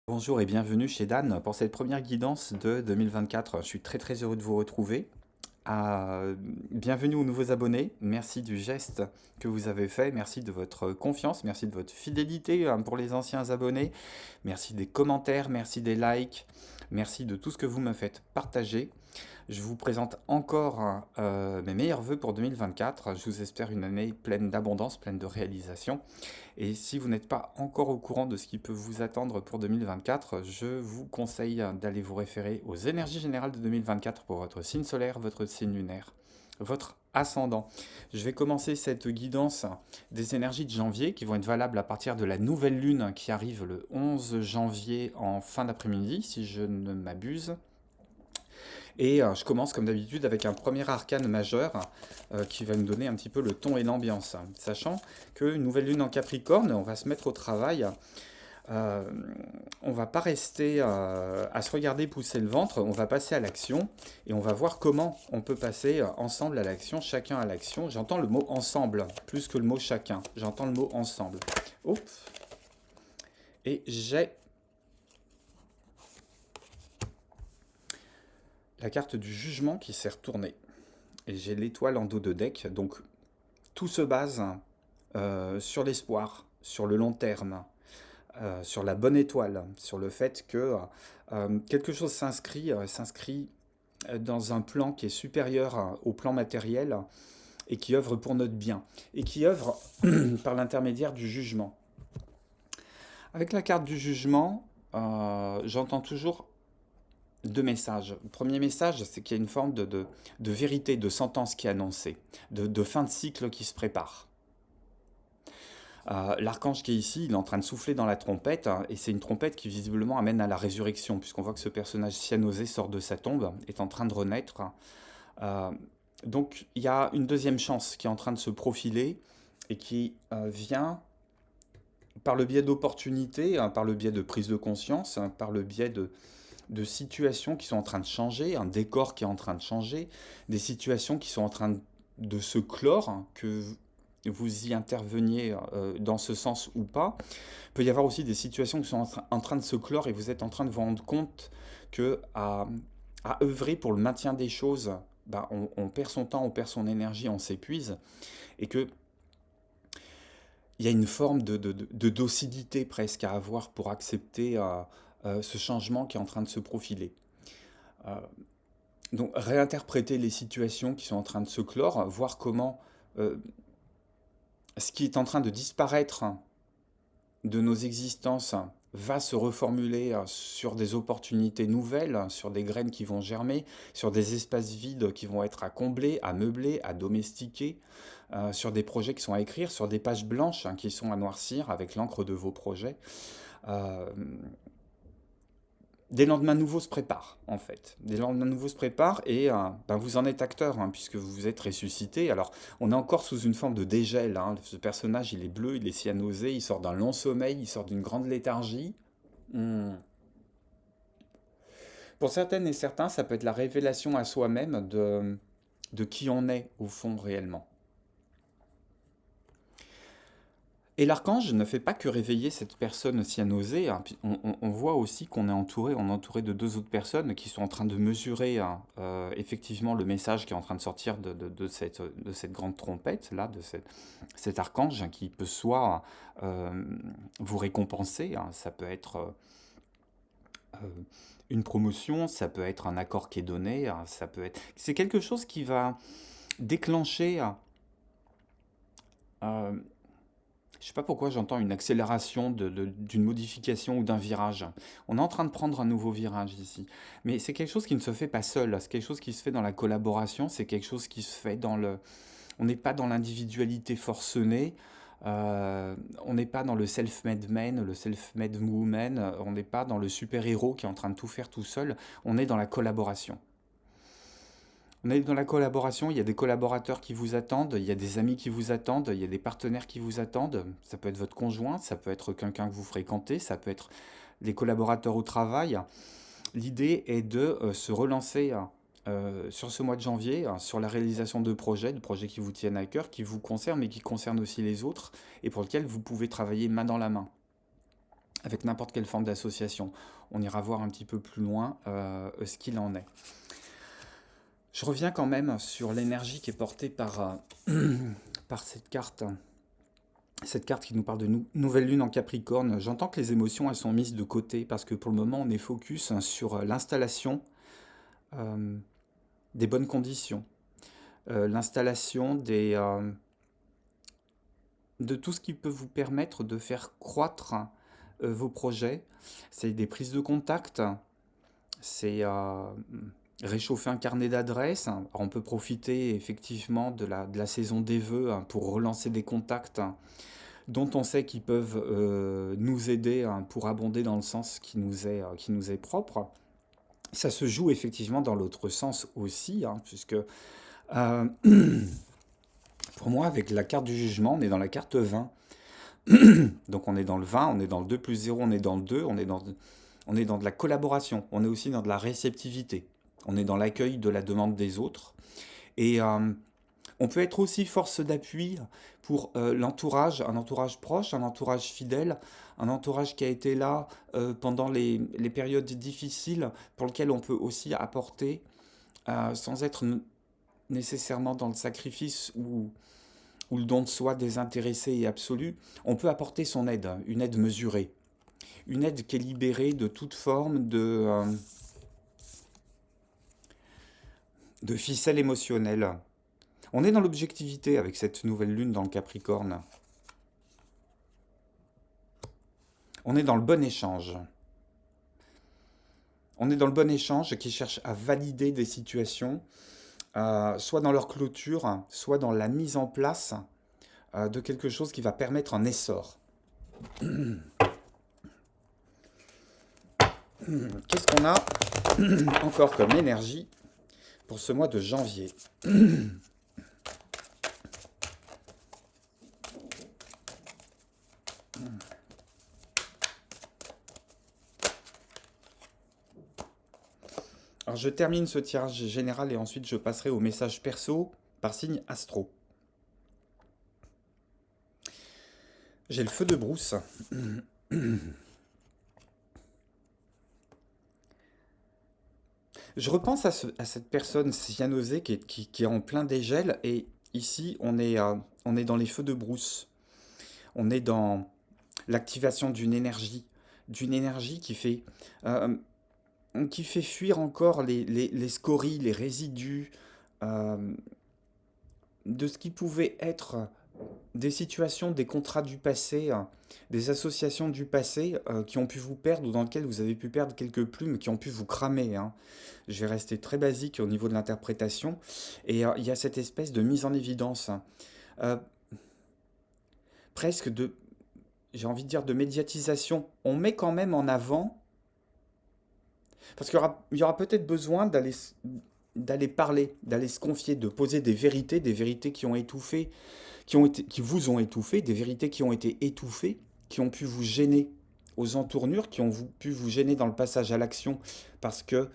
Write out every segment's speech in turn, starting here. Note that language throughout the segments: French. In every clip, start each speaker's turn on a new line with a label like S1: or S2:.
S1: Bonjour et bienvenue chez Dan pour cette première guidance de 2024. Je suis très heureux de vous retrouver. Bienvenue aux nouveaux abonnés. Merci du geste que vous avez fait. Merci de votre confiance. Merci de votre fidélité pour les anciens abonnés. Merci des commentaires. Merci des likes. Merci de tout ce que vous me faites partager. Je vous présente encore mes meilleurs vœux pour 2024. Je vous espère une année pleine d'abondance, pleine de réalisations. Et si vous n'êtes pas encore au courant de ce qui peut vous attendre pour 2024, je vous conseille d'aller vous référer aux énergies générales de 2024 pour votre signe solaire, votre signe lunaire, votre ascendant. Je vais commencer cette guidance des énergies de janvier qui vont être valables à partir de la nouvelle lune qui arrive le 11 janvier en fin d'après-midi, si je ne m'abuse. Et je commence comme d'habitude avec un premier arcane majeur qui va nous donner un petit peu le ton et l'ambiance. Sachant que nouvelle lune en Capricorne, on va se mettre au travail. Euh, on va pas rester à se regarder pousser le ventre, on va passer à l'action et on va voir comment on peut passer ensemble à l'action, chacun à l'action. J'entends le mot ensemble plus que le mot chacun. J'entends le mot ensemble. Oups. Et j'ai la carte du jugement qui s'est retournée. Et j'ai l'étoile en dos de deck. Donc tout se base sur l'espoir, sur le long terme, sur la bonne étoile, sur le fait que quelque chose s'inscrit dans un plan qui est supérieur au plan matériel et qui œuvre pour notre bien, et qui œuvre par l'intermédiaire du jugement. Avec la carte du jugement, j'entends toujours deux messages. Le premier message, c'est qu'il y a une forme de vérité, de sentence qui est annoncée, de fin de cycle qui se prépare. L'archange qui est ici, il est en train de souffler dans la trompette, hein, et c'est une trompette qui visiblement amène à la résurrection, puisqu'on voit que ce personnage cyanosé sort de sa tombe, est en train de renaître. Euh, donc il y a une deuxième chance qui est en train de se profiler, et qui vient par le biais d'opportunités, hein, par le biais de prise de conscience, hein, par le biais de situations qui sont en train de changer, un décor qui est en train de changer, des situations qui sont en train de se clore, hein, que vous y interveniez dans ce sens ou pas. Il peut y avoir aussi des situations qui sont en train de se clore et vous êtes en train de vous rendre compte que à œuvrer pour le maintien des choses, bah, on perd son temps, on perd son énergie, on s'épuise, et que il y a une forme de docilité presque à avoir pour accepter ce changement qui est en train de se profiler. Euh, donc réinterpréter les situations qui sont en train de se clore, voir comment euh, ce qui est en train de disparaître de nos existences va se reformuler sur des opportunités nouvelles, sur des graines qui vont germer, sur des espaces vides qui vont être à combler, à meubler, à domestiquer, sur des projets qui sont à écrire, sur des pages blanches qui sont à noircir avec l'encre de vos projets. Euh, des lendemains nouveaux se préparent, en fait. Des lendemains nouveaux se préparent et ben, vous en êtes acteur, hein, puisque vous vous êtes ressuscité. Alors, on est encore sous une forme de dégel, hein. Ce personnage, il est bleu, il est cyanosé, il sort d'un long sommeil, il sort d'une grande léthargie. Hmm. Pour certaines et certains, ça peut être la révélation à soi-même de qui on est, au fond, réellement. Et l'archange ne fait pas que réveiller cette personne cyanosée, hein. On voit aussi qu'on est entouré, on est entouré de deux autres personnes qui sont en train de mesurer hein, effectivement le message qui est en train de sortir de cette grande trompette, là, cet archange hein, qui peut soit euh, vous récompenser, hein. Ça peut être euh, une promotion, ça peut être un accord qui est donné, hein. Ça peut être... C'est quelque chose qui va déclencher... euh, je sais pas pourquoi j'entends une accélération d'une modification ou d'un virage. On est en train de prendre un nouveau virage ici. Mais c'est quelque chose qui ne se fait pas seul. C'est quelque chose qui se fait dans la collaboration. C'est quelque chose qui se fait dans le... On n'est pas dans l'individualité forcenée. On n'est pas dans le self-made man, le self-made woman. On n'est pas dans le super-héros qui est en train de tout faire tout seul. On est dans la collaboration. On est dans la collaboration, il y a des collaborateurs qui vous attendent, il y a des amis qui vous attendent, il y a des partenaires qui vous attendent. Ça peut être votre conjoint, ça peut être quelqu'un que vous fréquentez, ça peut être des collaborateurs au travail. L'idée est de se relancer sur ce mois de janvier, sur la réalisation de projets qui vous tiennent à cœur, qui vous concernent, mais qui concernent aussi les autres, et pour lesquels vous pouvez travailler main dans la main. avec n'importe quelle forme d'association. On ira voir un petit peu plus loin ce qu'il en est. Je reviens quand même sur l'énergie qui est portée par, par cette carte qui nous parle de nouvelle lune en Capricorne. J'entends que les émotions, elles sont mises de côté parce que pour le moment, on est focus sur l'installation euh, des bonnes conditions, l'installation de tout ce qui peut vous permettre de faire croître vos projets. C'est des prises de contact, c'est réchauffer un carnet d'adresses. Alors, on peut profiter effectivement de la saison des vœux pour relancer des contacts dont on sait qu'ils peuvent nous aider pour abonder dans le sens qui nous est propre. Ça se joue effectivement dans l'autre sens aussi, puisque euh, pour moi, avec la carte du jugement, on est dans la carte 20. Donc on est dans le 20, on est dans le 2 plus 0, on est dans le 2, on est dans de la collaboration, on est aussi dans de la réceptivité, on est dans l'accueil de la demande des autres. Et on peut être aussi force d'appui pour l'entourage, un entourage proche, un entourage fidèle, un entourage qui a été là pendant les périodes difficiles, pour lequel on peut aussi apporter, sans être nécessairement dans le sacrifice ou le don de soi désintéressé et absolu, on peut apporter son aide, une aide mesurée, une aide qui est libérée de toute forme de ficelle émotionnelle. On est dans l'objectivité avec cette nouvelle lune dans le Capricorne. On est dans le bon échange. On est dans le bon échange qui cherche à valider des situations, soit dans leur clôture, soit dans la mise en place de quelque chose qui va permettre un essor. Qu'est-ce qu'on a encore comme énergie pour ce mois de janvier? Alors je termine ce tirage général et ensuite je passerai au message perso par signe astro. J'ai le feu de brousse. Je repense à cette personne cyanosée qui est en plein dégel et ici on est dans les feux de brousse. On est dans l'activation d'une énergie euh, qui fait fuir encore les scories, les résidus euh, de ce qui pouvait être des situations, des contrats du passé, des associations du passé qui ont pu vous perdre ou dans lesquelles vous avez pu perdre quelques plumes, qui ont pu vous cramer. Je vais rester très basique au niveau de l'interprétation. Et il y a cette espèce de mise en évidence, euh, presque de, j'ai envie de dire, de médiatisation. On met quand même en avant, parce qu'il y aura peut-être besoin d'aller parler, d'aller se confier, de poser des vérités qui ont étouffé, qui vous ont étouffé, des vérités qui ont été étouffées, qui ont pu vous gêner aux entournures, pu vous gêner dans le passage à l'action, parce que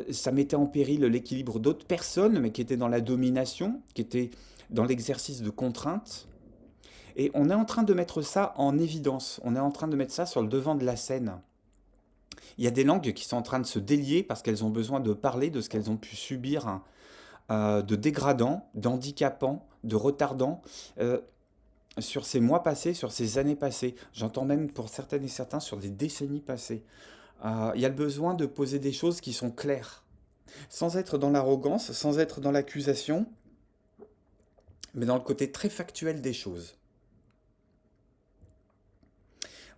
S1: ça mettait en péril l'équilibre d'autres personnes, mais qui étaient dans la domination, qui étaient dans l'exercice de contraintes. Et on est en train de mettre ça en évidence, on est en train de mettre ça sur le devant de la scène. Il y a des langues qui sont en train de se délier parce qu'elles ont besoin de parler de ce qu'elles ont pu subir de dégradant, d'handicapant, de retardant sur ces mois passés, sur ces années passées. J'entends même pour certaines et certains sur des décennies passées. Il y a le besoin de poser des choses qui sont claires, sans être dans l'arrogance, sans être dans l'accusation, mais dans le côté très factuel des choses.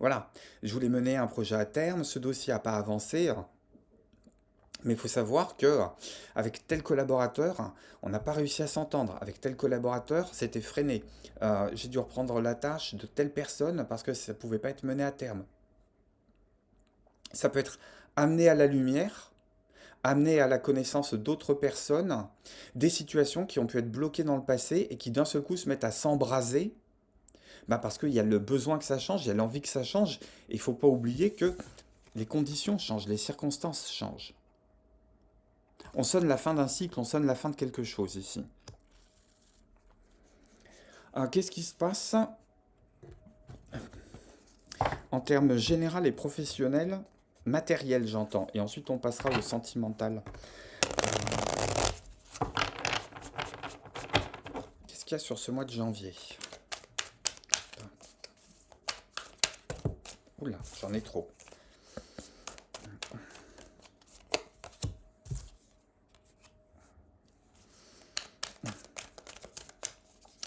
S1: Voilà, je voulais mener un projet à terme, ce dossier n'a pas avancé, mais il faut savoir que avec tel collaborateur, on n'a pas réussi à s'entendre. Avec tel collaborateur, c'était freiné. J'ai dû reprendre la tâche de telle personne parce que ça ne pouvait pas être mené à terme. Ça peut être amené à la lumière, amené à la connaissance d'autres personnes, des situations qui ont pu être bloquées dans le passé et qui d'un seul coup se mettent à s'embraser, parce qu'il y a le besoin que ça change, il y a l'envie que ça change. Et il ne faut pas oublier que les conditions changent, les circonstances changent. On sonne la fin d'un cycle, on sonne la fin de quelque chose ici. Qu'est-ce qui se passe En termes général et professionnel, matériel j'entends, et ensuite on passera au sentimental. Qu'est-ce qu'il y a sur ce mois de janvier? Oula, j'en ai trop.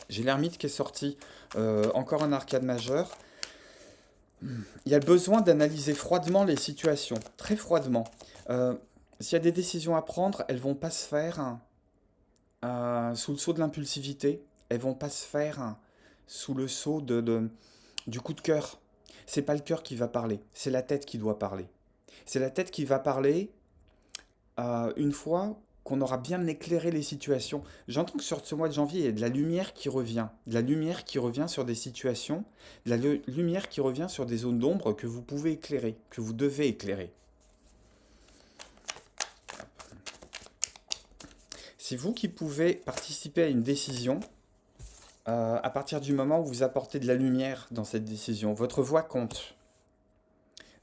S1: J'ai l'ermite qui est sorti, encore un arcade majeur. Il y a le besoin d'analyser froidement les situations, très froidement. Euh, S'il y a des décisions à prendre, elles vont pas se faire sous le sceau de l'impulsivité. Elles vont pas se faire sous le sceau du coup de cœur. C'est pas le cœur qui va parler, c'est la tête qui doit parler. C'est la tête qui va parler une fois qu'on aura bien éclairé les situations. J'entends que sur ce mois de janvier, il y a de la lumière qui revient. De la lumière qui revient sur des situations, de la lumière qui revient sur des zones d'ombre que vous pouvez éclairer, que vous devez éclairer. C'est vous qui pouvez participer à une décision à partir du moment où vous apportez de la lumière dans cette décision. Votre voix compte.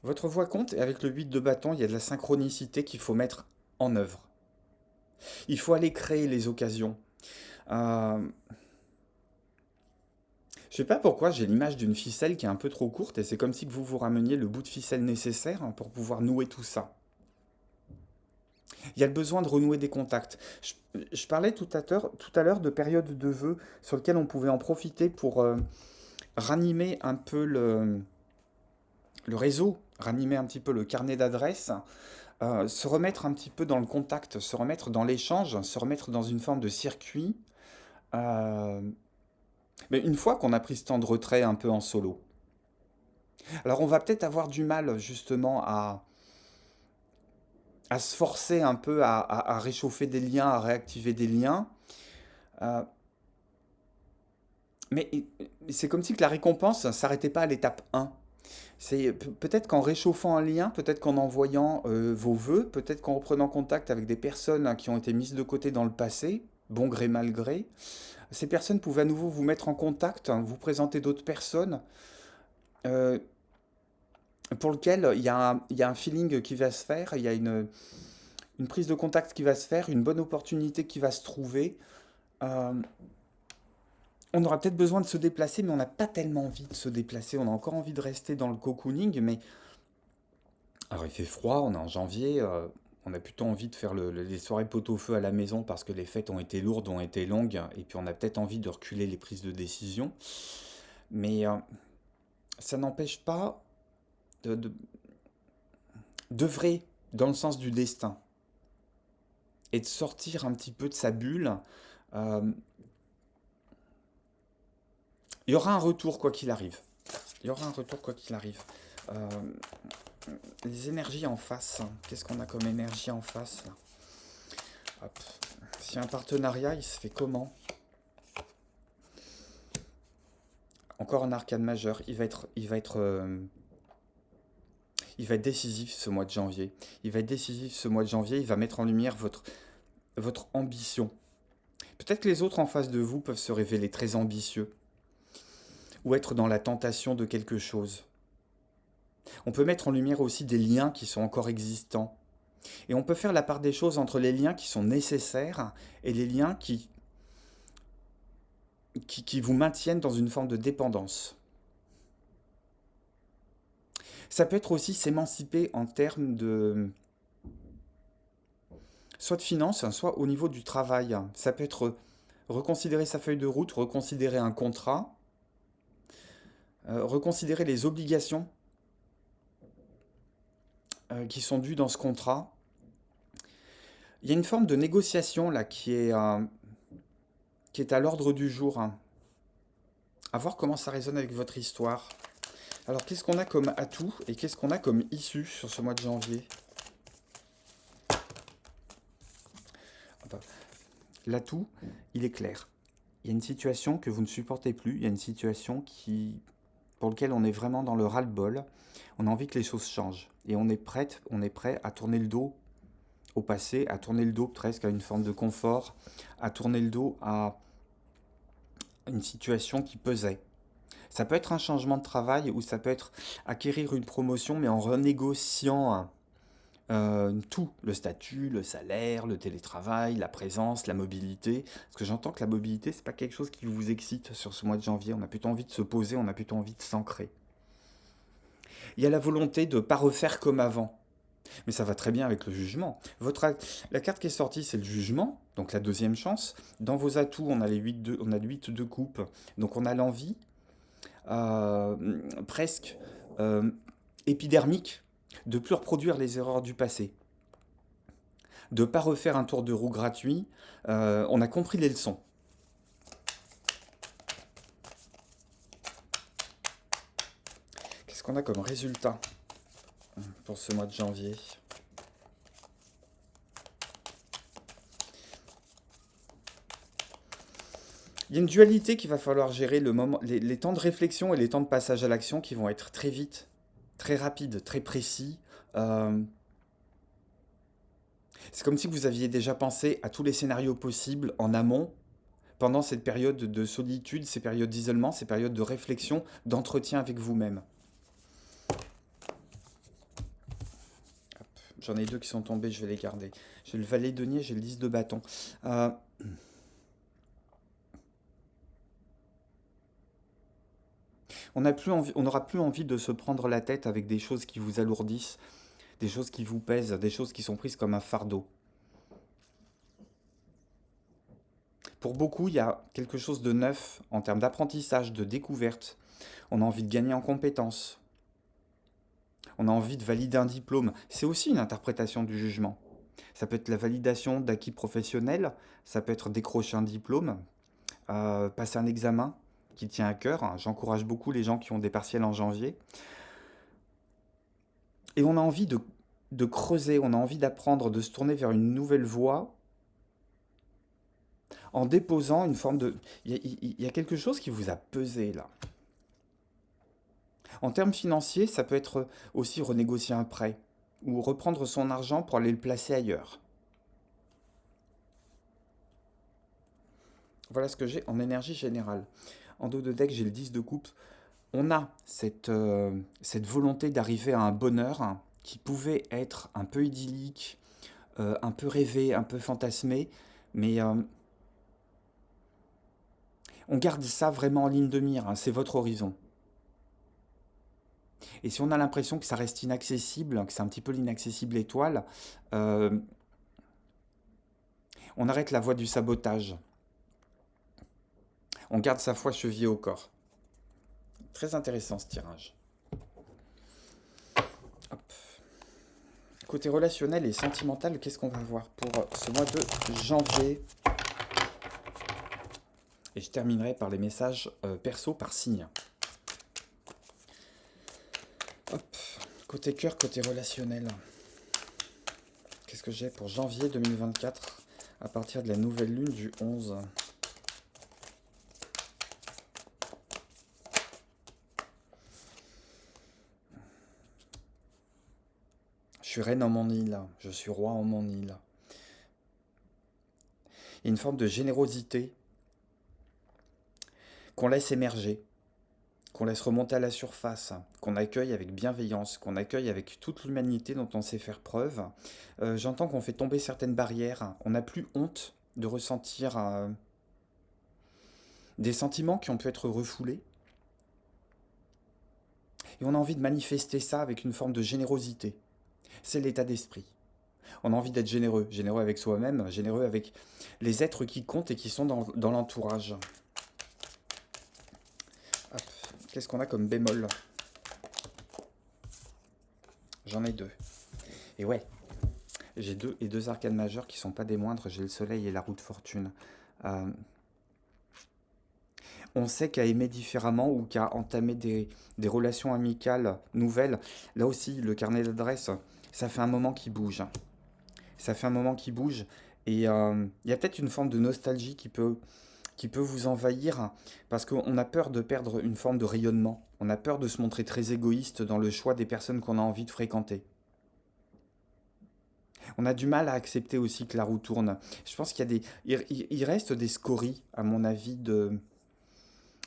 S1: Votre voix compte et avec le 8 de bâton, il y a de la synchronicité qu'il faut mettre en œuvre. Il faut aller créer les occasions. Euh, je sais pas pourquoi j'ai l'image d'une ficelle qui est un peu trop courte et c'est comme si vous vous rameniez le bout de ficelle nécessaire pour pouvoir nouer tout ça. Il y a le besoin de renouer des contacts. Je parlais tout à l'heure de périodes de vœux sur lesquelles on pouvait en profiter pour ranimer un peu le réseau, ranimer un petit peu le carnet d'adresses, se remettre un petit peu dans le contact, se remettre dans l'échange, se remettre dans une forme de circuit. euh, mais une fois qu'on a pris ce temps de retrait un peu en solo. Alors on va peut-être avoir du mal justement à se forcer un peu à réchauffer des liens, à réactiver des liens. Euh, mais c'est comme si que la récompense ne s'arrêtait pas à l'étape 1. C'est peut-être qu'en réchauffant un lien, peut-être qu'en envoyant vos vœux, peut-être qu'en reprenant contact avec des personnes qui ont été mises de côté dans le passé, bon gré mal gré, ces personnes pouvaient à nouveau vous mettre en contact, vous présenter d'autres personnes euh, pour lesquelles il y a un feeling qui va se faire, il y a une prise de contact qui va se faire, une bonne opportunité qui va se trouver. Euh, on aura peut-être besoin de se déplacer, mais on n'a pas tellement envie de se déplacer. On a encore envie de rester dans le cocooning, mais alors il fait froid, on est en janvier, on a plutôt envie de faire les soirées pot-au-feu à la maison parce que les fêtes ont été lourdes, ont été longues, et puis on a peut-être envie de reculer les prises de décision. Mais ça n'empêche pas de, de- d'œuvrer dans le sens du destin et de sortir un petit peu de sa bulle. Euh, il y aura un retour quoi qu'il arrive. Il y aura un retour quoi qu'il arrive. Euh, les énergies en face. Qu'est-ce qu'on a comme énergie en face là? Hop. Si un partenariat, il se fait comment? Encore un arcane majeur. Il va être décisif ce mois de janvier. Il va être décisif ce mois de janvier. Il va mettre en lumière votre ambition. Peut-être que les autres en face de vous peuvent se révéler très ambitieux ou être dans la tentation de quelque chose. On peut mettre en lumière aussi des liens qui sont encore existants. Et on peut faire la part des choses entre les liens qui sont nécessaires et les liens qui vous maintiennent dans une forme de dépendance. Ça peut être aussi s'émanciper en termes de soit de finances, soit au niveau du travail. Ça peut être reconsidérer sa feuille de route, reconsidérer un contrat, reconsidérer les obligations qui sont dues dans ce contrat. Il y a une forme de négociation là qui est à l'ordre du jour, hein. À voir comment ça résonne avec votre histoire. Alors, qu'est-ce qu'on a comme atout et qu'est-ce qu'on a comme issue sur ce mois de janvier? Ah bah, l'atout, il est clair. Il y a une situation que vous ne supportez plus, il y a une situation pour laquelle on est vraiment dans le ras-le-bol. On a envie que les choses changent. Et on est prêt à tourner le dos au passé, à tourner le dos presque à une forme de confort, à tourner le dos à une situation qui pesait. Ça peut être un changement de travail ou ça peut être acquérir une promotion, mais en renégociant tout, le statut, le salaire, le télétravail, la présence, la mobilité. Parce que j'entends que la mobilité, c'est pas quelque chose qui vous excite sur ce mois de janvier. On a plutôt envie de se poser, on a plutôt envie de s'ancrer. Il y a la volonté de ne pas refaire comme avant. Mais ça va très bien avec le jugement. La carte qui est sortie, c'est le jugement, donc la deuxième chance. Dans vos atouts, on a on a le 8 de coupe. Donc on a l'envie, presque euh, épidermique, de plus reproduire les erreurs du passé. De ne pas refaire un tour de roue gratuit. On a compris les leçons. Qu'est-ce qu'on a comme résultat pour ce mois de janvier? Il y a une dualité qu'il va falloir gérer, les temps de réflexion et les temps de passage à l'action qui vont être très vite, très rapides, très précis. Euh, c'est comme si vous aviez déjà pensé à tous les scénarios possibles en amont pendant cette période de solitude, ces périodes d'isolement, ces périodes de réflexion, d'entretien avec vous-même. J'en ai deux qui sont tombés, je vais les garder. J'ai le valet de denier, j'ai le 10 de bâton. Euh, on n'aura plus envie de se prendre la tête avec des choses qui vous alourdissent, des choses qui vous pèsent, des choses qui sont prises comme un fardeau. Pour beaucoup, il y a quelque chose de neuf en termes d'apprentissage, de découverte. On a envie de gagner en compétences. On a envie de valider un diplôme. C'est aussi une interprétation du jugement. Ça peut être la validation d'acquis professionnels, ça peut être décrocher un diplôme, passer un examen qui tient à cœur. J'encourage beaucoup les gens qui ont des partiels en janvier. Et on a envie de creuser, on a envie d'apprendre, de se tourner vers une nouvelle voie en déposant une forme de... Il y a quelque chose qui vous a pesé là. En termes financiers, ça peut être aussi renégocier un prêt ou reprendre son argent pour aller le placer ailleurs. Voilà ce que j'ai en énergie générale. En dos de deck, j'ai le 10 de coupe. On a cette volonté d'arriver à un bonheur qui pouvait être un peu idyllique, un peu rêvé, un peu fantasmé, mais on garde ça vraiment en ligne de mire, c'est votre horizon. Et si on a l'impression que ça reste inaccessible, que c'est un petit peu l'inaccessible étoile, euh, on arrête la voie du sabotage. On garde sa foi chevillée au corps. Très intéressant ce tirage. Hop. Côté relationnel et sentimental, qu'est-ce qu'on va voir pour ce mois de janvier? Et je terminerai par les messages perso par signe. Hop. Côté cœur, côté relationnel. Qu'est-ce que j'ai pour janvier 2024 à partir de la nouvelle lune du 11? Je suis reine en mon île, je suis roi en mon île. Il y a une forme de générosité qu'on laisse émerger, qu'on laisse remonter à la surface, qu'on accueille avec bienveillance, qu'on accueille avec toute l'humanité dont on sait faire preuve. J'entends qu'on fait tomber certaines barrières. On n'a plus honte de ressentir des sentiments qui ont pu être refoulés. Et on a envie de manifester ça avec une forme de générosité. C'est l'état d'esprit. On a envie d'être généreux, généreux avec soi-même, généreux avec les êtres qui comptent et qui sont dans l'entourage. Hop. Qu'est-ce qu'on a comme bémol? J'en ai deux. Et ouais, j'ai deux arcanes majeures qui sont pas des moindres. J'ai le soleil et la roue de fortune. Euh, on sait qu'à aimer différemment ou qu'à entamer des relations amicales nouvelles, là aussi, le carnet d'adresses, ça fait un moment qui bouge. Ça fait un moment qui bouge. Et il y a peut-être une forme de nostalgie qui peut vous envahir parce qu'on a peur de perdre une forme de rayonnement. On a peur de se montrer très égoïste dans le choix des personnes qu'on a envie de fréquenter. On a du mal à accepter aussi que la roue tourne. Je pense qu'il y a il reste des scories, à mon avis,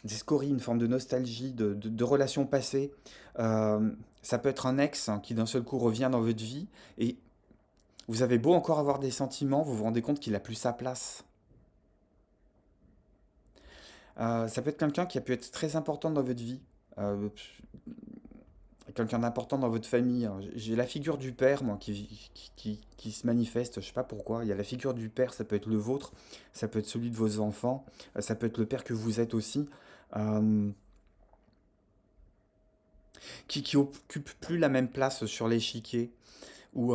S1: des scories, une forme de nostalgie, de relations passées. Ça peut être un ex qui d'un seul coup revient dans votre vie et vous avez beau encore avoir des sentiments, vous vous rendez compte qu'il a plus sa place. Ça peut être quelqu'un qui a pu être très important dans votre vie, euh, quelqu'un d'important dans votre famille. Alors, j'ai la figure du père, moi, qui se manifeste, je sais pas pourquoi. Il y a la figure du père, ça peut être le vôtre, ça peut être celui de vos enfants, ça peut être le père que vous êtes aussi, euh, qui occupe plus la même place sur l'échiquier, ou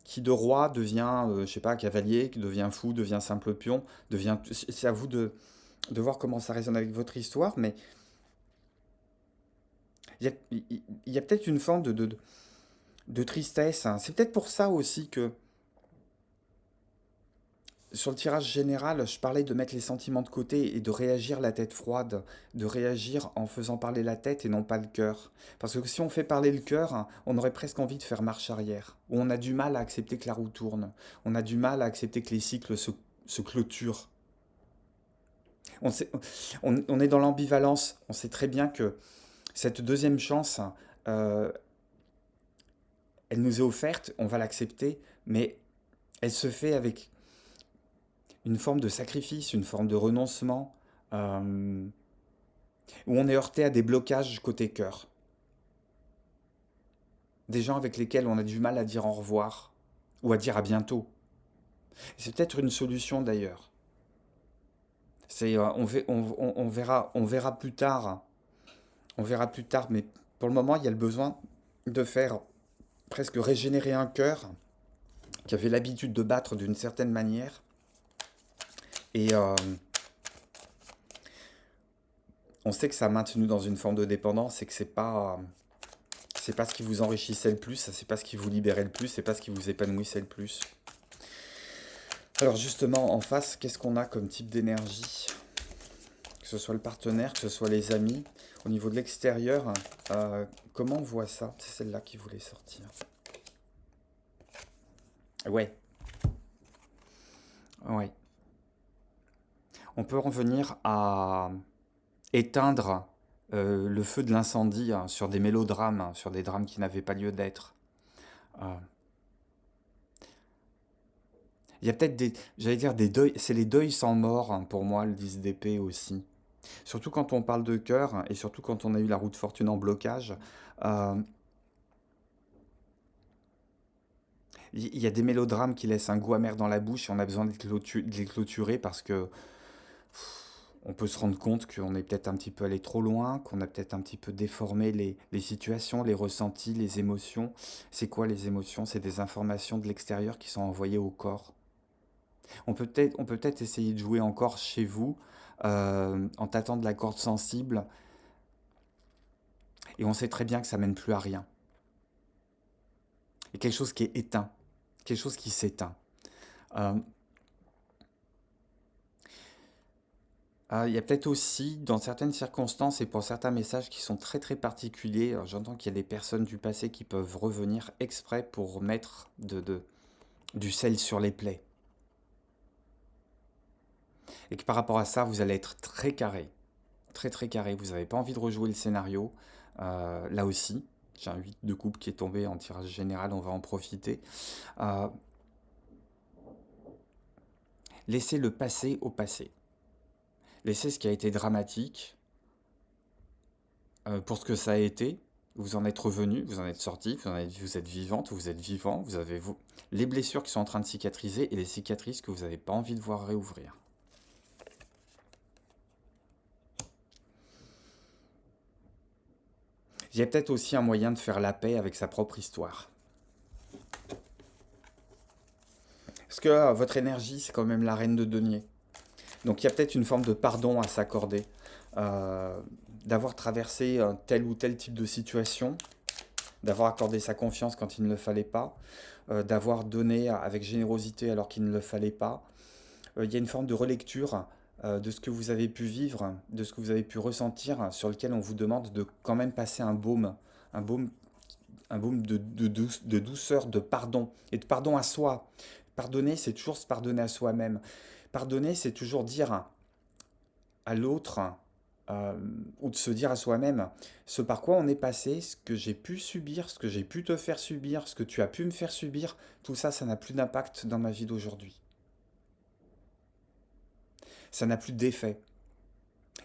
S1: qui de roi devient, je sais pas, cavalier, qui devient fou, devient simple pion, devient. C'est à vous de voir comment ça résonne avec votre histoire, mais il y a peut-être une forme de tristesse, hein. C'est peut-être pour ça aussi que sur le tirage général, je parlais de mettre les sentiments de côté et de réagir la tête froide, de réagir en faisant parler la tête et non pas le cœur. Parce que si on fait parler le cœur, hein, on aurait presque envie de faire marche arrière. Ou on a du mal à accepter que la roue tourne. On a du mal à accepter que les cycles se clôturent. On, sait- on est dans l'ambivalence. On sait très bien que cette deuxième chance, euh, elle nous est offerte, on va l'accepter, mais elle se fait avec une forme de sacrifice, une forme de renoncement, euh, où on est heurté à des blocages côté cœur. Des gens avec lesquels on a du mal à dire au revoir, ou à dire à bientôt. C'est peut-être une solution d'ailleurs. On verra plus tard. On verra plus tard, mais pour le moment, il y a le besoin de faire presque régénérer un cœur qui avait l'habitude de battre d'une certaine manière. Et on sait que ça a maintenu dans une forme de dépendance et que c'est pas ce qui vous enrichissait le plus, c'est pas ce qui vous libérait le plus, c'est pas ce qui vous épanouissait le plus. Alors justement, en face, qu'est-ce qu'on a comme type d'énergie? Que ce soit le partenaire, que ce soit les amis. Au niveau de l'extérieur, comment on voit ça? C'est celle-là qui voulait sortir. Ouais, ouais. On peut revenir à éteindre le feu de l'incendie, hein, sur des mélodrames, hein, sur des drames qui n'avaient pas lieu d'être. Euh, Il y a peut-être des, j'allais dire des deuils, c'est les deuils sans mort, hein, pour moi, le 10 d'épée aussi. Surtout quand on parle de cœur, hein, et surtout quand on a eu la roue de fortune en blocage, euh, il y a des mélodrames qui laissent un goût amer dans la bouche et on a besoin de les clôturer parce que on peut se rendre compte qu'on est peut-être un petit peu allé trop loin, qu'on a peut-être un petit peu déformé les situations, les ressentis, les émotions. C'est quoi les émotions? C'est des informations de l'extérieur qui sont envoyées au corps. On peut peut-être essayer de jouer encore chez vous, en tâtant de la corde sensible, et on sait très bien que ça mène plus à rien. Il y a quelque chose qui est éteint, quelque chose qui s'éteint. Euh, il y a peut-être aussi, dans certaines circonstances et pour certains messages qui sont très très particuliers, alors j'entends qu'il y a des personnes du passé qui peuvent revenir exprès pour mettre du sel sur les plaies. Et que par rapport à ça, vous allez être très carré, très très carré. Vous n'avez pas envie de rejouer le scénario. Là aussi, j'ai un 8 de coupe qui est tombé en tirage général, on va en profiter. Euh, Laissez le passé au passé. Laissez ce qui a été dramatique pour ce que ça a été. Vous en êtes revenu, vous en êtes sorti, vous êtes vivante, vous êtes vivant, vous avez les blessures qui sont en train de cicatriser et les cicatrices que vous n'avez pas envie de voir réouvrir. Il y a peut-être aussi un moyen de faire la paix avec sa propre histoire. Parce que votre énergie, c'est quand même la reine de denier. Donc il y a peut-être une forme de pardon à s'accorder, euh, d'avoir traversé un tel ou tel type de situation, d'avoir accordé sa confiance quand il ne le fallait pas, d'avoir donné avec générosité alors qu'il ne le fallait pas. Il y a une forme de relecture de ce que vous avez pu vivre, de ce que vous avez pu ressentir, sur lequel on vous demande de quand même passer un baume, un baume de douceur, de pardon, et de pardon à soi. Pardonner, c'est toujours se pardonner à soi-même. Pardonner, c'est toujours dire à l'autre, euh, ou de se dire à soi-même, ce par quoi on est passé, ce que j'ai pu subir, ce que j'ai pu te faire subir, ce que tu as pu me faire subir, tout ça, ça n'a plus d'impact dans ma vie d'aujourd'hui. Ça n'a plus d'effet.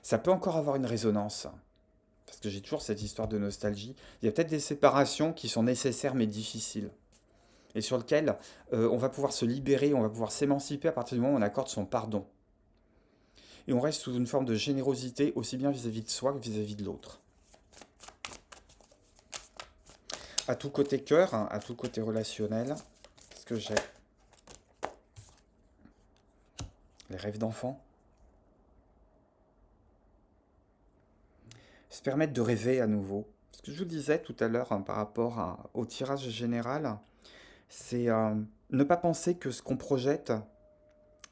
S1: Ça peut encore avoir une résonance, parce que j'ai toujours cette histoire de nostalgie. Il y a peut-être des séparations qui sont nécessaires mais difficiles, et sur lesquelles on va pouvoir se libérer, on va pouvoir s'émanciper à partir du moment où on accorde son pardon. Et on reste sous une forme de générosité aussi bien vis-à-vis de soi que vis-à-vis de l'autre. À tout côté cœur, hein, à tout côté relationnel, ce que j'ai, les rêves d'enfant, se permettre de rêver à nouveau. Ce que je vous disais tout à l'heure, hein, par rapport au tirage général, c'est ne pas penser que ce qu'on projette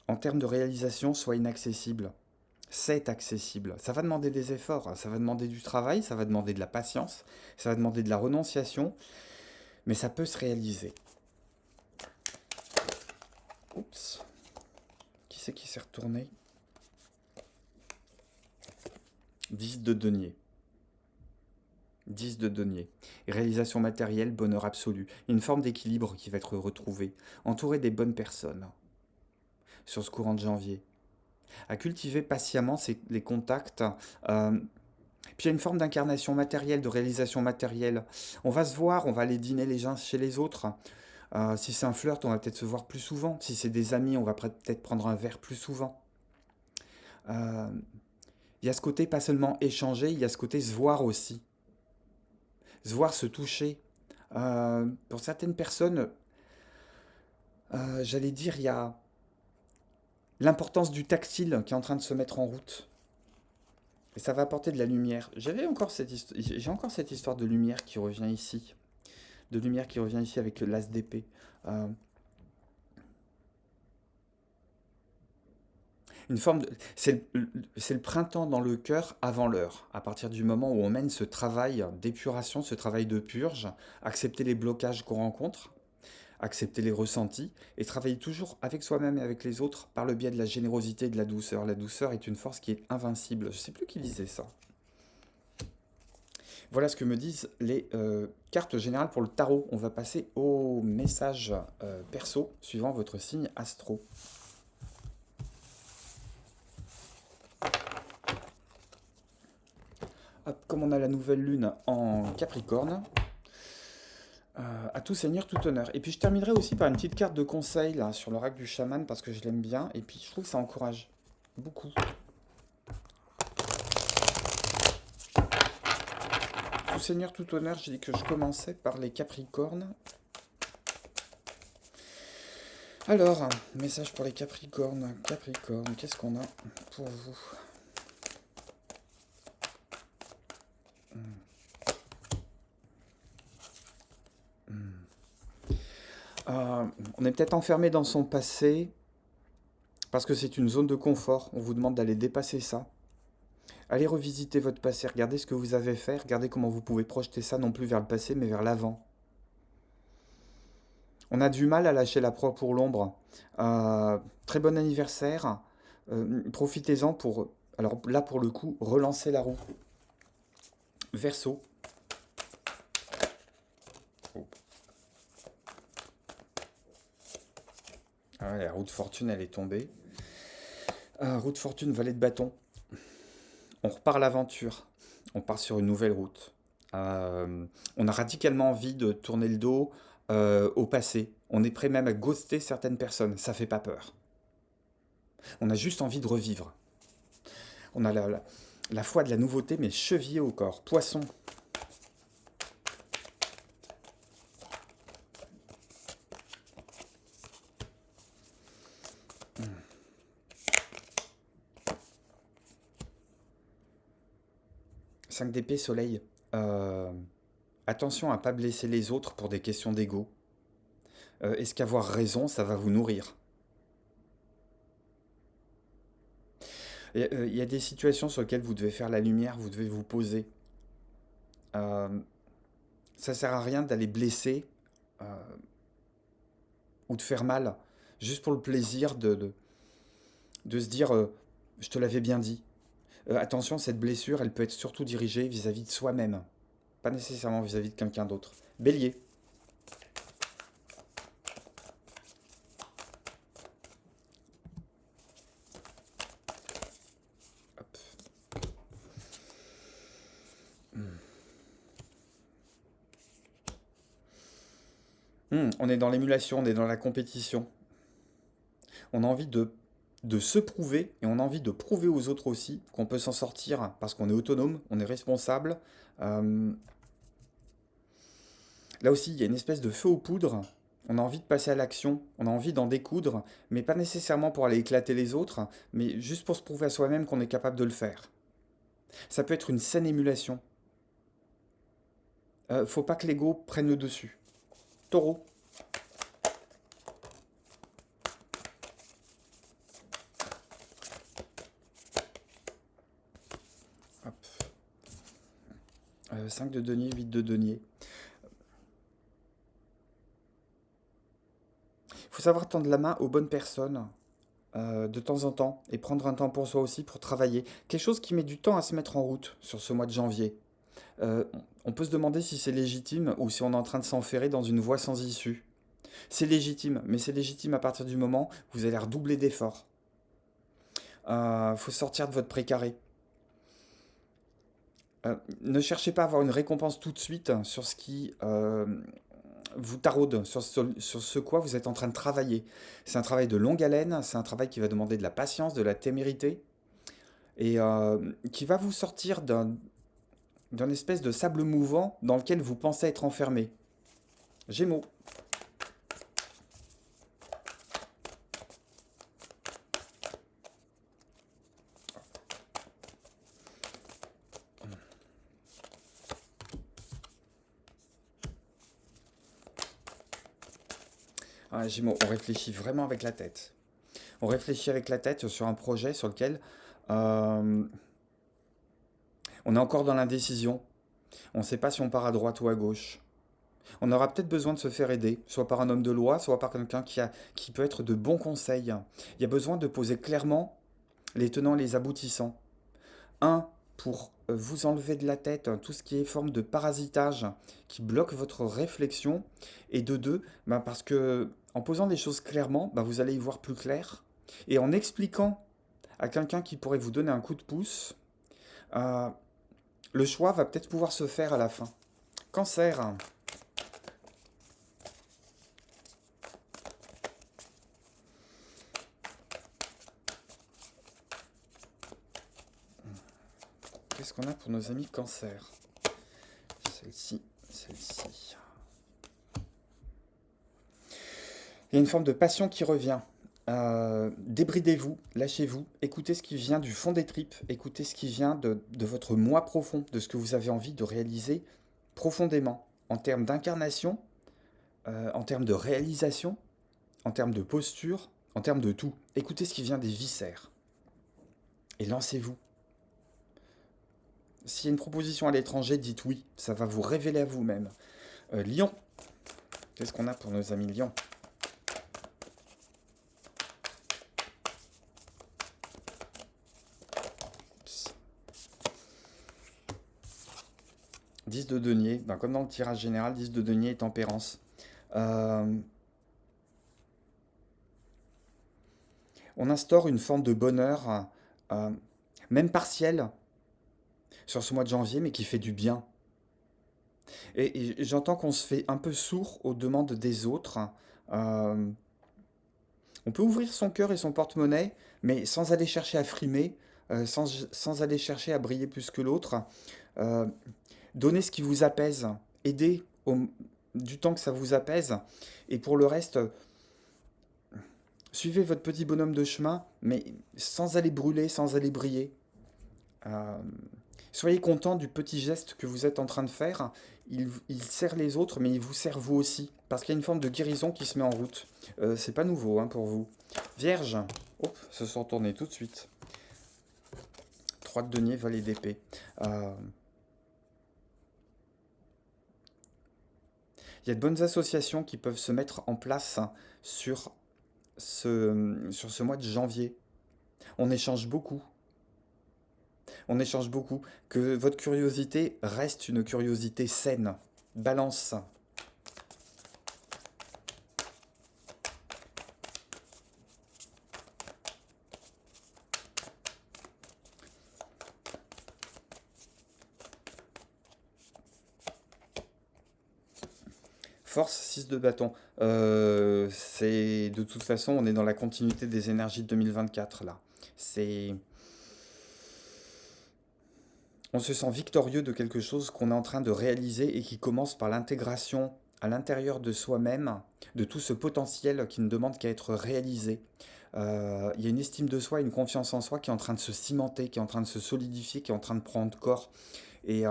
S1: en termes de réalisation soit inaccessible. C'est accessible. Ça va demander des efforts, hein, ça va demander du travail, ça va demander de la patience, ça va demander de la renonciation, mais ça peut se réaliser. Oups, qui c'est qui s'est retourné? 10 de denier. 10 de denier. Réalisation matérielle, bonheur absolu. Une forme d'équilibre qui va être retrouvée. Entouré des bonnes personnes sur ce courant de janvier. À cultiver patiemment les contacts. euh, Puis il y a une forme d'incarnation matérielle, de réalisation matérielle. On va se voir, on va aller dîner les uns chez les autres. Si c'est un flirt, on va peut-être se voir plus souvent. Si c'est des amis, on va peut-être prendre un verre plus souvent. Euh, Il y a ce côté pas seulement échanger, il y a ce côté se voir aussi. Se voir, se toucher. Pour certaines personnes, j'allais dire, il y a l'importance du tactile qui est en train de se mettre en route. Et ça va apporter de la lumière. J'ai encore cette histoire de lumière qui revient ici. De lumière qui revient ici avec l'as d'épée. Euh, une forme de, c'est le printemps dans le cœur avant l'heure. À partir du moment où on mène ce travail d'épuration, ce travail de purge, accepter les blocages qu'on rencontre, accepter les ressentis et travailler toujours avec soi-même et avec les autres par le biais de la générosité et de la douceur. La douceur est une force qui est invincible. Je ne sais plus qui disait ça. Voilà ce que me disent les cartes générales pour le tarot. On va passer au message perso suivant votre signe astro. Hop, comme on a la nouvelle lune en Capricorne, à tout seigneur, tout honneur. Et puis je terminerai aussi par une petite carte de conseil là, sur l'oracle du chaman parce que je l'aime bien et puis je trouve que ça encourage beaucoup. Tout seigneur, tout honneur, j'ai dit que je commençais par les Capricornes. Alors, message pour les Capricornes. Capricorne, qu'est-ce qu'on a pour vous? On est peut-être enfermé dans son passé parce que c'est une zone de confort. On vous demande d'aller dépasser ça. Allez revisiter votre passé, regardez ce que vous avez fait, regardez comment vous pouvez projeter ça non plus vers le passé mais vers l'avant. On a du mal à lâcher la proie pour l'ombre. Très bon anniversaire. Profitez-en pour, alors là pour le coup, relancer la roue. Verseau. Oh. Ah ouais, la roue de fortune, elle est tombée. Roue de fortune, valet de bâton. On repart à l'aventure. On part sur une nouvelle route. On a radicalement envie de tourner le dos au passé. On est prêt même à ghoster certaines personnes. Ça fait pas peur. On a juste envie de revivre. On a la foi de la nouveauté, mais chevillée au corps. Poisson. Cinq d'épée, soleil. Euh, Attention à ne pas blesser les autres pour des questions d'ego. Est-ce qu'avoir raison, ça va vous nourrir? Il y a des situations sur lesquelles vous devez faire la lumière, vous devez vous poser. Euh, Ça sert à rien d'aller blesser euh, ou de faire mal, juste pour le plaisir de se dire je te l'avais bien dit. Attention, cette blessure, elle peut être surtout dirigée vis-à-vis de soi-même, pas nécessairement vis-à-vis de quelqu'un d'autre. Bélier. Hop. On est dans l'émulation, on est dans la compétition. On a envie de se prouver et on a envie de prouver aux autres aussi qu'on peut s'en sortir parce qu'on est autonome, on est responsable. Euh, Là aussi, il y a une espèce de feu aux poudres. On a envie de passer à l'action, on a envie d'en découdre, mais pas nécessairement pour aller éclater les autres, mais juste pour se prouver à soi-même qu'on est capable de le faire. Ça peut être une saine émulation. Faut pas que l'ego prenne le dessus. Taureau. Hop. 5 de denier, 8 de denier. Il faut savoir tendre la main aux bonnes personnes de temps en temps et prendre un temps pour soi aussi pour travailler. Quelque chose qui met du temps à se mettre en route sur ce mois de janvier. Euh, on peut se demander si c'est légitime ou si on est en train de s'enferrer dans une voie sans issue. C'est légitime, mais c'est légitime à partir du moment où vous allez redoubler d'efforts. Faut sortir de votre précaré. Ne cherchez pas à avoir une récompense tout de suite sur ce qui vous taraude, sur ce quoi vous êtes en train de travailler. C'est un travail de longue haleine, c'est un travail qui va demander de la patience, de la témérité, et qui va vous sortir d'un espèce de sable mouvant dans lequel vous pensez être enfermé. Gémeaux. Ah, Gémeaux, on réfléchit vraiment avec la tête. On réfléchit avec la tête sur un projet sur lequel euh, on est encore dans l'indécision. On ne sait pas si on part à droite ou à gauche. On aura peut-être besoin de se faire aider, soit par un homme de loi, soit par quelqu'un qui peut être de bons conseils. Il y a besoin de poser clairement les tenants et les aboutissants. Un, pour vous enlever de la tête tout ce qui est forme de parasitage qui bloque votre réflexion. Et de deux, ben parce que en posant les choses clairement, ben vous allez y voir plus clair. Et en expliquant à quelqu'un qui pourrait vous donner un coup de pouce, euh, le choix va peut-être pouvoir se faire à la fin. Cancer. Qu'est-ce qu'on a pour nos amis cancer? Celle-ci, celle-ci. Il y a une forme de passion qui revient. Débridez-vous, lâchez-vous, écoutez ce qui vient du fond des tripes, écoutez ce qui vient de votre moi profond, de ce que vous avez envie de réaliser profondément, en termes d'incarnation, en termes de réalisation, en termes de posture, en termes de tout. Écoutez ce qui vient des viscères et lancez-vous. S'il y a une proposition à l'étranger, dites oui, ça va vous révéler à vous-même. Lion, qu'est-ce qu'on a pour nos amis Lion? 10 de denier, ben, comme dans le tirage général, 10 de denier et tempérance. Euh, on instaure une forme de bonheur, euh, même partiel, sur ce mois de janvier, mais qui fait du bien. Et j'entends qu'on se fait un peu sourd aux demandes des autres. Euh, on peut ouvrir son cœur et son porte-monnaie, mais sans aller chercher à frimer, sans aller chercher à briller plus que l'autre. Euh, Donnez ce qui vous apaise. Aidez du temps que ça vous apaise. Et pour le reste, suivez votre petit bonhomme de chemin, mais sans aller brûler, sans aller briller. Euh, Soyez content du petit geste que vous êtes en train de faire. Il sert les autres, mais il vous sert vous aussi. Parce qu'il y a une forme de guérison qui se met en route. C'est pas nouveau hein, pour vous. Vierge. Hop, se sont tournés tout de suite. 3 de denier, valet d'épée. Il y a de bonnes associations qui peuvent se mettre en place sur sur ce mois de janvier. On échange beaucoup. On échange beaucoup. Que votre curiosité reste une curiosité saine. Balance. Force 6 de bâton. C'est de toute façon, on est dans la continuité des énergies de 2024 là. C'est, on se sent victorieux de quelque chose qu'on est en train de réaliser et qui commence par l'intégration à l'intérieur de soi-même de tout ce potentiel qui ne demande qu'à être réalisé. Il y a une estime de soi, une confiance en soi qui est en train de se cimenter, qui est en train de se solidifier, qui est en train de prendre corps. Et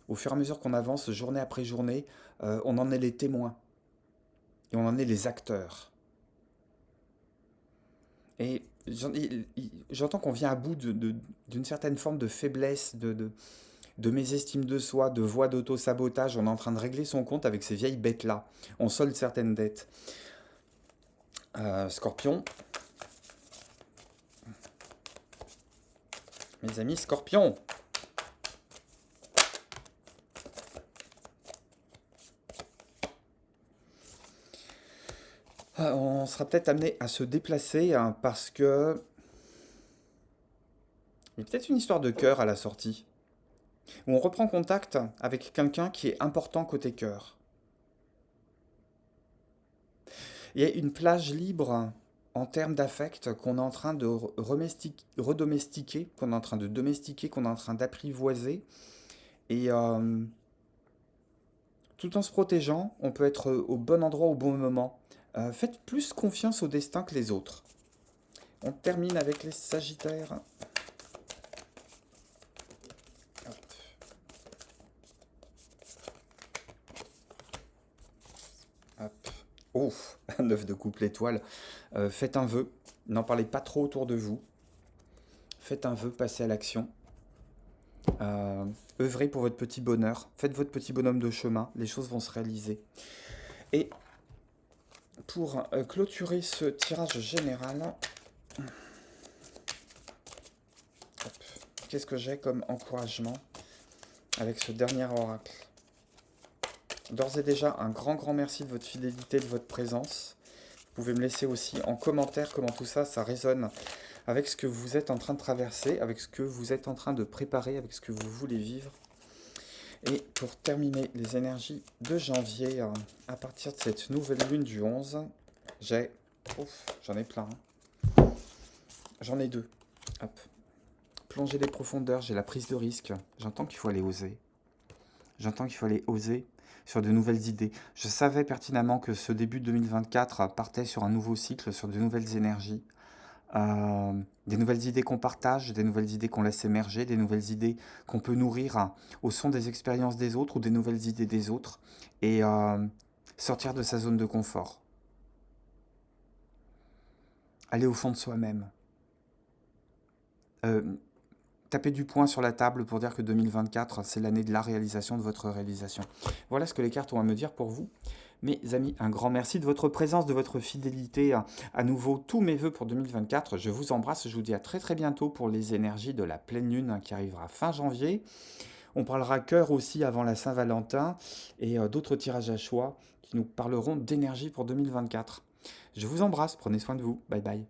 S1: au fur et à mesure qu'on avance, journée après journée, on en est les témoins et on en est les acteurs. Et j'entends qu'on vient à bout d'une certaine forme de faiblesse, de mésestime de soi, de voie d'auto-sabotage. On est en train de régler son compte avec ces vieilles bêtes-là. On solde certaines dettes. Scorpion. Mes amis, Scorpion. On sera peut-être amené à se déplacer hein, parce que il y a peut-être une histoire de cœur à la sortie où on reprend contact avec quelqu'un qui est important côté cœur. Il y a une plage libre en termes d'affect qu'on est en train de redomestiquer, qu'on est en train de domestiquer, qu'on est en train d'apprivoiser. Et tout en se protégeant, on peut être au bon endroit au bon moment. Faites plus confiance au destin que les autres. On termine avec les Sagittaires. Hop, hop. Oh, un œuf de couple étoile. Faites un vœu. N'en parlez pas trop autour de vous. Faites un vœu, passez à l'action. Euh, œuvrez pour votre petit bonheur. Faites votre petit bonhomme de chemin. Les choses vont se réaliser. Et pour clôturer ce tirage général, hop, qu'est-ce que j'ai comme encouragement avec ce dernier oracle? D'ores et déjà, un grand, grand merci de votre fidélité, de votre présence. Vous pouvez me laisser aussi en commentaire comment tout ça, ça résonne avec ce que vous êtes en train de traverser, avec ce que vous êtes en train de préparer, avec ce que vous voulez vivre. Et pour terminer les énergies de janvier, à partir de cette nouvelle lune du 11, j'ai... Ouf, j'en ai plein. J'en ai deux. Hop. Plonger les profondeurs, j'ai la prise de risque. J'entends qu'il faut aller oser. J'entends qu'il faut aller oser sur de nouvelles idées. Je savais pertinemment que ce début de 2024 partait sur un nouveau cycle, sur de nouvelles énergies. Des nouvelles idées qu'on partage, des nouvelles idées qu'on laisse émerger, des nouvelles idées qu'on peut nourrir au son des expériences des autres ou des nouvelles idées des autres et sortir de sa zone de confort. Aller au fond de soi-même. Euh, Taper du poing sur la table pour dire que 2024, c'est l'année de la réalisation de votre réalisation. Voilà ce que les cartes ont à me dire pour vous. Mes amis, un grand merci de votre présence, de votre fidélité. À nouveau, tous mes voeux pour 2024. Je vous embrasse. Je vous dis à très très bientôt pour les énergies de la pleine lune qui arrivera fin janvier. On parlera cœur aussi avant la Saint-Valentin et d'autres tirages à choix qui nous parleront d'énergie pour 2024. Je vous embrasse. Prenez soin de vous. Bye bye.